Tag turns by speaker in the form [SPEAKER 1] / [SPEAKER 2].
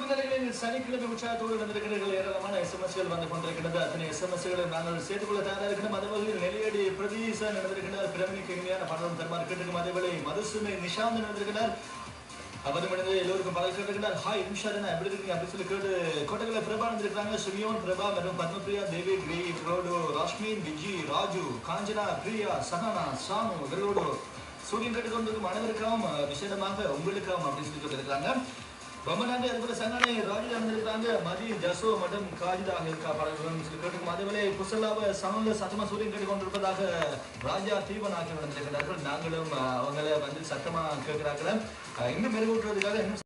[SPEAKER 1] சனிக்கிழமை உற்சாகத்தோடு வந்திருக்கிறீர்கள். ஏராளமான எஸ்எம்எஸ்கள் வந்து கொண்டிருக்கிறது. அத்தனை எஸ்எம்எஸ்களை நாங்கள் சேர்த்துக்கொள்ள தயாராக இருக்கிறோம். அதே வகையில் நெல்லியடி பிரதீசன் நடந்திருக்கிறார். பிரமிக்கு இனிமையான பாடலும் தருமாறு கேட்டிருக்கும். அதேவேளை மதுசுமை நிஷாந்த் நடந்திருக்கிறார். அவரும் எல்லோருக்கும் பல கேட்டிருக்கிறார். ஹாய் நிஷாதனா எப்படி இருக்கீங்க அப்படின்னு சொல்லி கேட்டு கோட்டைகளை பிரபா இருந்திருக்காங்க. சுமியோன் பிரபா மற்றும் பத்மபிரியா தேவி கிரி ரோடு ராஷ்மின் விஜி ராஜு காஞ்சனா பிரியா சஹானா சாமு வெரோடு சூரியன் கேட்டுக்கொண்டிருக்கும் அனைவருக்காகவும் விசேடமாக உங்களுக்காகவும் அப்படின்னு சொல்லி கேட்டிருக்கிறாங்க. ரொம்ப நன்றி. அதுபோல சங்கனை ராஜு நடந்திருக்கிறாங்க. மதி ஜசோ மற்றும் காஜிதாக இருக்கா படங்களும் கேட்டுக்கும். அதேவேளை குசலாவ சமங்க சத்தமா சூரியன் கேட்டுக்கொண்டிருப்பதாக ராஜா தீபன் ஆக்கி நடந்திருக்கிறார்கள். நாங்களும் அவங்களை வந்து சத்தமா கேட்கிறார்கள். இன்னும் மெருகூட்டுறதுக்காக இன்னும்